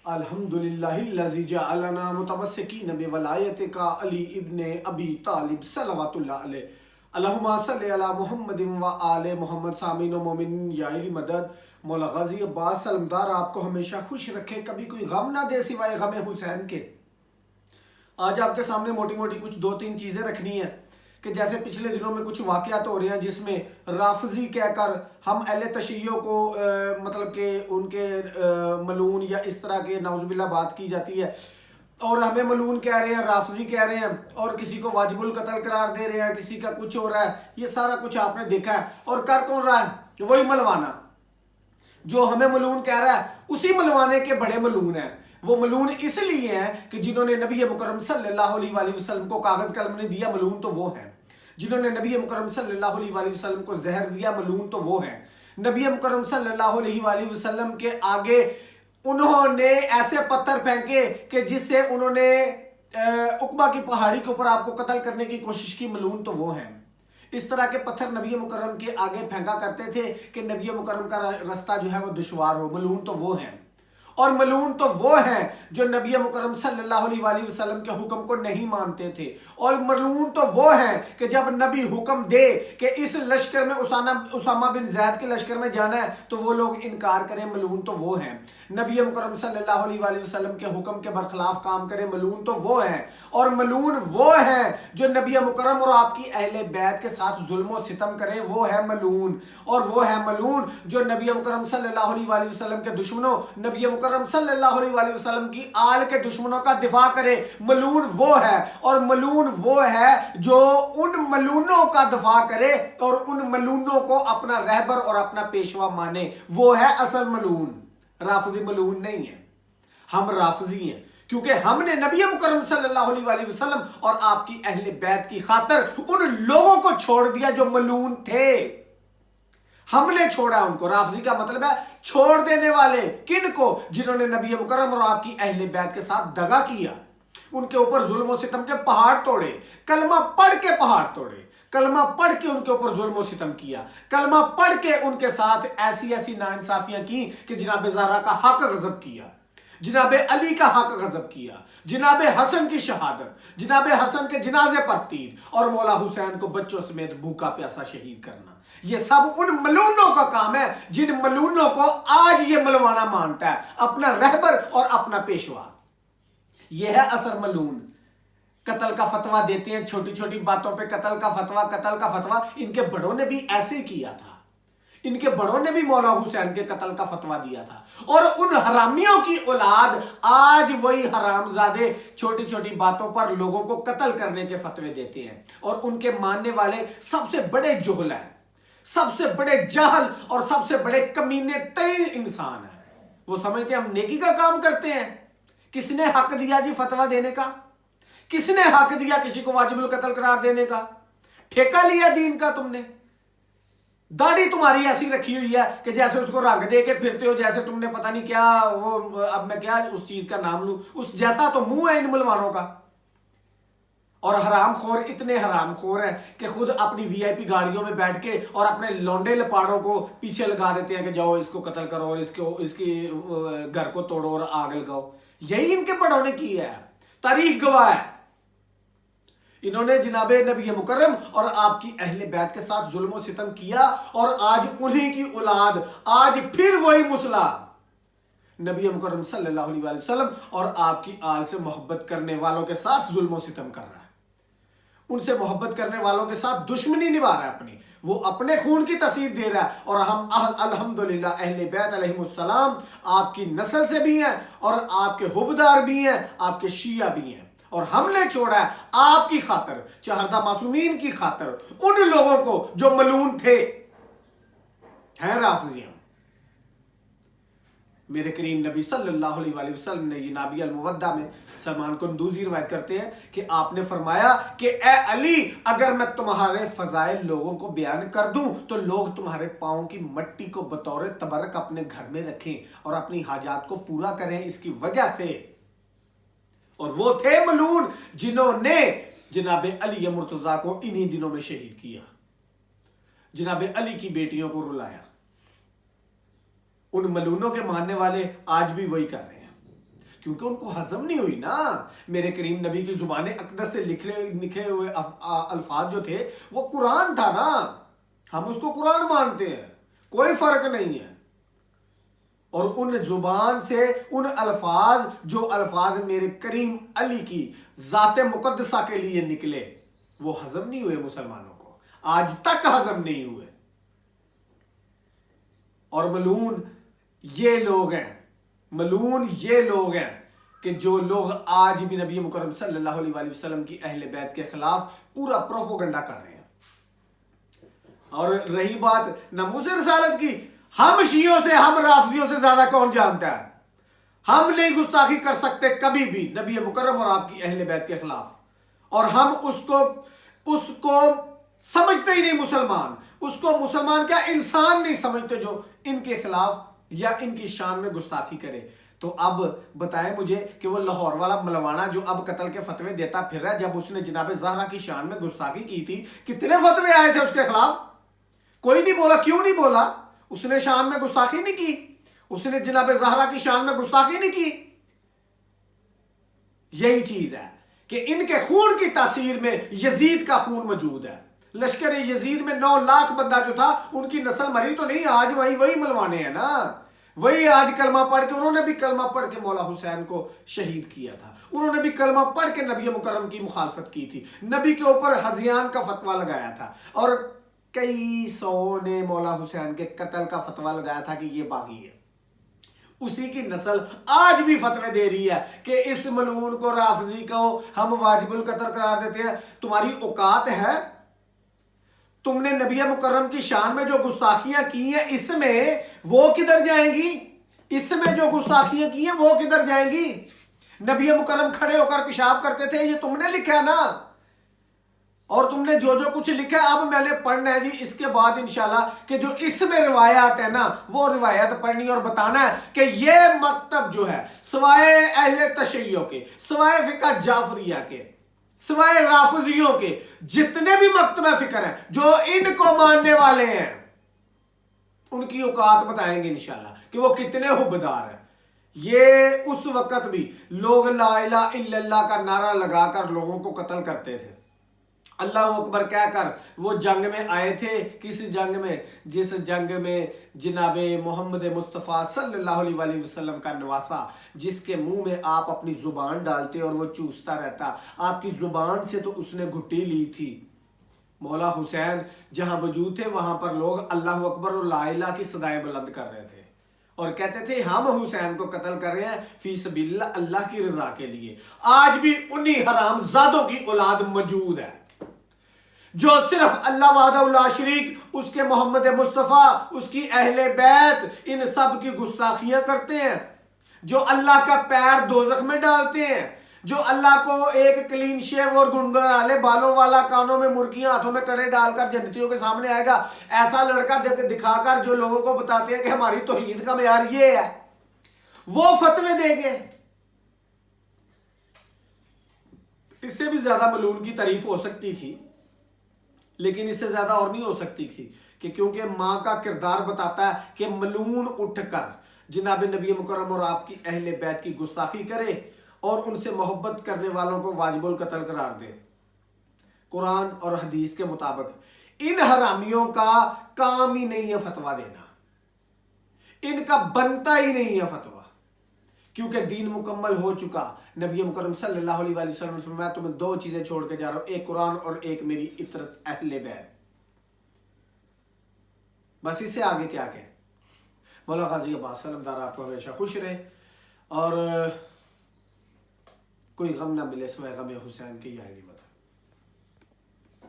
الحمدللہ الذی جعلنا متمسکین بولایت کا علی ابن ابی طالب صلوات اللہ علیہ اللہم صلی علی محمد و آل محمد. سامعین و مومنین یا علی مدد. مولا غازی عباس سلمدار آپ کو ہمیشہ خوش رکھے، کبھی کوئی غم نہ دے سوائے غم حسین کے. آج آپ کے سامنے موٹی موٹی کچھ دو تین چیزیں رکھنی ہیں کہ جیسے پچھلے دنوں میں کچھ واقعات ہو رہے ہیں جس میں رافضی کہہ کر ہم اہل تشیع کو مطلب کہ ان کے ملعون یا اس طرح کے نعوذ باللہ بات کی جاتی ہے، اور ہمیں ملعون کہہ رہے ہیں، رافضی کہہ رہے ہیں، اور کسی کو واجب القتل قرار دے رہے ہیں، کسی کا کچھ ہو رہا ہے. یہ سارا کچھ آپ نے دیکھا ہے، اور کر کون رہا ہے؟ وہی ملوانا جو ہمیں ملعون کہہ رہا ہے. اسی ملوانے کے بڑے ملعون ہیں. وہ ملعون اس لیے ہیں کہ جنہوں نے نبی مکرم صلی اللہ علیہ وآلہ وسلم کو کاغذ قلم نے دیا، ملعون تو وہ ہیں. جنہوں نے نبی مکرم صلی اللہ علیہ وآلہ وسلم کو زہر دیا، ملعون تو وہ ہیں. نبی مکرم صلی اللہ علیہ وآلہ وسلم کے آگے انہوں نے ایسے پتھر پھینکے کہ جس سے انہوں نے عقبہ کی پہاڑی کے اوپر آپ کو قتل کرنے کی کوشش کی، ملعون تو وہ ہیں. اس طرح کے پتھر نبی مکرم کے آگے پھینکا کرتے تھے کہ نبی مکرم کا رستہ جو ہے وہ دشوار ہو. ملعون تو وہ ہیں. اور ملعون تو وہ ہیں جو نبی مکرم صلی اللہ علیہ وآلہ وسلم کے حکم کو نہیں مانتے تھے. اور ملعون تو وہ ہیں کہ جب نبی حکم دے کہ اس لشکر میں اسامہ بن زید کے لشکر میں جانا ہے تو وہ لوگ انکار کریں. ملعون تو وہ ہیں. نبی مکرم صلی اللہ علیہ وآلہ وسلم کے حکم کے برخلاف کام کریں. ملعون تو وہ ہیں. اور ملعون وہ ہیں جو نبی مکرم اور آپ کی اہل بیت کے ساتھ ظلم و ستم کریں. وہ ہے ملعون. اور وہ ہے ملعون جو نبی مکرم صلی اللہ علیہ وآلہ وسلم کے دشمنوں، نبی مکرم صلی اللہ علیہ وآلہ وسلم کی آل کے دشمنوں کا دفاع کرے. ملعون وہ ہے. اور ملعون وہ ہے جو ان ملعونوں کا دفاع کرے اور ان ملعونوں کو اپنا رہبر اور اپنا پیشوا مانے. وہ ہے اصل ملعون. رافضی ملعون نہیں ہے. ہم رافضی ہیں کیونکہ ہم نے نبی مکرم صلی اللہ علیہ وآلہ وسلم اور آپ کی اہل بیت کی خاطر ان لوگوں کو چھوڑ دیا جو ملعون تھے. ہم نے چھوڑا ان کو. رافضی کا مطلب ہے چھوڑ دینے والے. کن کو؟ جنہوں نے نبی مکرم اور آپ کی اہل بیت کے ساتھ دغا کیا، ان کے اوپر ظلم و ستم کے پہاڑ توڑے، کلمہ پڑھ کے پہاڑ توڑے، کلمہ پڑھ کے ان کے اوپر ظلم و ستم کیا، کلمہ پڑھ کے ان کے ساتھ ایسی ناانصافیاں کی کہ جناب زہرا کا حق غضب کیا، جناب علی کا حق غضب کیا، جناب حسن کی شہادت، جناب حسن کے جنازے پر تیر، اور مولا حسین کو بچوں سمیت بھوکا پیاسا شہید کرنا. یہ سب ان ملعونوں کا کام ہے جن ملعونوں کو آج یہ ملوانا مانتا ہے، اپنا رہبر اور اپنا پیشوا. یہ ہے اثر ملعون. قتل کا فتویٰ دیتے ہیں، چھوٹی چھوٹی باتوں پہ قتل کا فتویٰ، قتل کا فتویٰ. ان کے بڑوں نے بھی ایسے کیا تھا. ان کے بڑوں نے بھی مولا حسین کے قتل کا فتویٰ دیا تھا. اور ان حرامیوں کی اولاد آج وہی حرامزادے چھوٹی چھوٹی باتوں پر لوگوں کو قتل کرنے کے فتوے دیتے ہیں. اور ان کے ماننے والے سب سے بڑے جہل ہیں، سب سے بڑے جاہل اور سب سے بڑے کمینے ترین انسان ہیں. وہ سمجھتے ہیں ہم نیکی کا کام کرتے ہیں. کس نے حق دیا جی فتویٰ دینے کا؟ کس نے حق دیا کسی کو واجب القتل قرار دینے کا؟ ٹھیکہ لیا دین کا تم نے؟ داڑھی تمہاری ایسی رکھی ہوئی ہے کہ جیسے اس کو رنگ دے کے پھرتے ہو، جیسے تم نے پتہ نہیں کیا وہ، اب میں کیا اس چیز کا نام لوں، اس جیسا تو منہ ہے ان ملوانوں کا. اور حرام خور اتنے حرام خور ہیں کہ خود اپنی وی آئی پی گاڑیوں میں بیٹھ کے اور اپنے لونڈے لپاڑوں کو پیچھے لگا دیتے ہیں کہ جاؤ اس کو قتل کرو اور اس کی گھر کو توڑو اور آگ لگاؤ. یہی ان کے بڑوں نے کی ہے. تاریخ گواہ ہے. انہوں نے جناب نبی مکرم اور آپ کی اہل بیت کے ساتھ ظلم و ستم کیا، اور آج انہی کی اولاد آج پھر وہی مسئلہ نبی مکرم صلی اللہ علیہ وآلہ وسلم اور آپ کی آل سے محبت کرنے والوں کے ساتھ ظلم و ستم کر رہا ہے. ان سے محبت کرنے والوں کے ساتھ دشمنی نبھا رہا ہے اپنی. وہ اپنے خون کی تاثیر دے رہا ہے. اور ہم الحمدللہ اہل بیت علیہم السلام آپ کی نسل سے بھی ہیں اور آپ کے حبدار بھی ہیں، آپ کے شیعہ بھی ہیں. اور ہم نے چھوڑا ہے آپ کی خاطر، چہردہ معصومین کی خاطر، ان لوگوں کو جو ملعون تھے. ہیں رافضیاں. میرے کریم نبی صلی اللہ علیہ وآلہ وسلم نے یہ نابی المودع میں سلمان قندوزی روایت کرتے ہیں کہ آپ نے فرمایا کہ اے علی، اگر میں تمہارے فضائل لوگوں کو بیان کر دوں تو لوگ تمہارے پاؤں کی مٹی کو بطور تبرک اپنے گھر میں رکھیں اور اپنی حاجات کو پورا کریں اس کی وجہ سے. اور وہ تھے ملعون جنہوں نے جناب علی مرتضیٰ کو انہی دنوں میں شہید کیا، جناب علی کی بیٹیوں کو رلایا. ان ملعونوں کے ماننے والے آج بھی وہی کر رہے ہیں. کیونکہ ان کو ہضم نہیں ہوئی نا. میرے کریم نبی کی زبان اقدس سے لکھے ہوئے الفاظ جو تھے وہ قرآن تھا نا. ہم اس کو قرآن مانتے ہیں, کوئی فرق نہیں ہے. اور ان زبان سے ان الفاظ جو الفاظ میرے کریم علی کی ذات مقدسہ کے لیے نکلے وہ ہضم نہیں ہوئے مسلمانوں کو, آج تک ہضم نہیں ہوئے. اور ملعون یہ لوگ ہیں, ملعون یہ لوگ ہیں کہ جو لوگ آج بھی نبی مکرم صلی اللہ علیہ وآلہ وسلم کی اہل بیت کے خلاف پورا پروپیگنڈا کر رہے ہیں. اور رہی بات ناموس رسالت کی, ہم شیعوں سے, ہم رافضیوں سے زیادہ کون جانتا ہے؟ ہم نہیں گستاخی کر سکتے کبھی بھی نبی مکرم اور آپ کی اہل بیت کے خلاف. اور ہم اس کو سمجھتے ہی نہیں مسلمان, اس کو مسلمان کیا انسان نہیں سمجھتے جو ان کے خلاف یا ان کی شان میں گستاخی کرے. تو اب بتائیں مجھے کہ وہ لاہور والا ملوانا جو اب قتل کے فتوے دیتا پھر رہا ہے, جب اس نے جناب زہرا کی شان میں گستاخی کی تھی کتنے فتوے آئے تھے اس کے خلاف؟ کوئی نہیں بولا. کیوں نہیں بولا؟ اس نے شان میں گستاخی نہیں کی, اس نے جناب زہرا کی شان میں گستاخی نہیں کی. یہی چیز ہے کہ ان کے خون کی تاثیر میں یزید کا خون موجود ہے. لشکر یزید میں 9 لاکھ بندہ جو تھا ان کی نسل مری تو نہیں, آج وہی ملوانے ہیں نا. وہی آج کلمہ پڑھ کے, انہوں نے بھی کلمہ پڑھ کے مولا حسین کو شہید کیا تھا, انہوں نے بھی کلمہ پڑھ کے نبی مکرم کی مخالفت کی تھی, نبی کے اوپر ہذیان کا فتویٰ لگایا تھا, اور کئی سو نے مولا حسین کے قتل کا فتویٰ لگایا تھا کہ یہ باغی ہے. اسی کی نسل آج بھی فتوے دے رہی ہے کہ اس ملعون کو, رافضی کو ہم واجب القتل قرار دیتے ہیں. تمہاری اوقات ہے؟ تم نے نبی مکرم کی شان میں جو گستاخیاں کی ہیں اس میں وہ کدھر جائیں گی؟ اس میں جو گستاخیاں کی ہیں وہ کدھر جائیں گی؟ نبی مکرم کھڑے ہو کر پیشاب کرتے تھے, یہ تم نے لکھا ہے نا. اور تم نے جو کچھ لکھا ہے اب میں نے پڑھنا ہے جی اس کے بعد انشاءاللہ کہ جو اس میں روایات ہے نا وہ روایت پڑھنی اور بتانا ہے کہ یہ مکتب جو ہے سوائے اہل تشیع کے, سوائے فقہ جعفریہ کے, سوائے رافضیوں کے جتنے بھی مکتب فکر ہیں جو ان کو ماننے والے ہیں ان کی اوقات بتائیں گے انشاءاللہ کہ وہ کتنے حبدار ہیں. یہ اس وقت بھی لوگ لا الہ الا اللہ کا نعرہ لگا کر لوگوں کو قتل کرتے تھے, اللہ اکبر کہہ کر. وہ جنگ میں آئے تھے, کس جنگ میں؟ جس جنگ میں جناب محمد مصطفیٰ صلی اللہ علیہ وآلہ وسلم کا نواسا, جس کے منہ میں آپ اپنی زبان ڈالتے اور وہ چوستا رہتا, آپ کی زبان سے تو اس نے گھٹی لی تھی. مولا حسین جہاں موجود تھے وہاں پر لوگ اللہ اکبر اور لا الہ کی صدائیں بلند کر رہے تھے اور کہتے تھے ہم حسین کو قتل کر رہے ہیں فی سبیل اللہ, اللہ کی رضا کے لیے. آج بھی انہی حرام زادوں کی اولاد موجود ہے جو صرف اللہ وحدہ لا شریک, اس کے محمد مصطفیٰ, اس کی اہل بیت, ان سب کی گستاخیاں کرتے ہیں, جو اللہ کا پیر دوزخ میں ڈالتے ہیں, جو اللہ کو ایک کلین شیو اور گنگنالے بالوں والا, کانوں میں مرغیاں, ہاتھوں میں کڑے ڈال کر جنتیوں کے سامنے آئے گا ایسا لڑکا دکھا کر جو لوگوں کو بتاتے ہیں کہ ہماری توحید کا معیار یہ ہے, وہ فتوے دیں گے. اس سے بھی زیادہ ملعون کی تعریف ہو سکتی تھی لیکن اس سے زیادہ اور نہیں ہو سکتی تھی کہ کیونکہ ماں کا کردار بتاتا ہے کہ ملعون اٹھ کر جناب نبی مکرم اور آپ کی اہل بیت کی گستاخی کرے اور ان سے محبت کرنے والوں کو واجب القتل قرار دے. قرآن اور حدیث کے مطابق ان حرامیوں کا کام ہی نہیں ہے فتویٰ دینا, ان کا بنتا ہی نہیں ہے فتویٰ, کیونکہ دین مکمل ہو چکا. نبی مکرم صلی اللہ علیہ وآلہ وسلم نے فرمایا تمہیں 2 چیزیں چھوڑ کے جا رہا ہوں, ایک قرآن اور ایک میری اطرت اہل بیت. بس اس سے آگے کیا کہیں. مولا غازی عباس سلمدار آپ کو ہمیشہ خوش رہے اور کوئی غم نہ ملے سوائے غم حسین کی. یا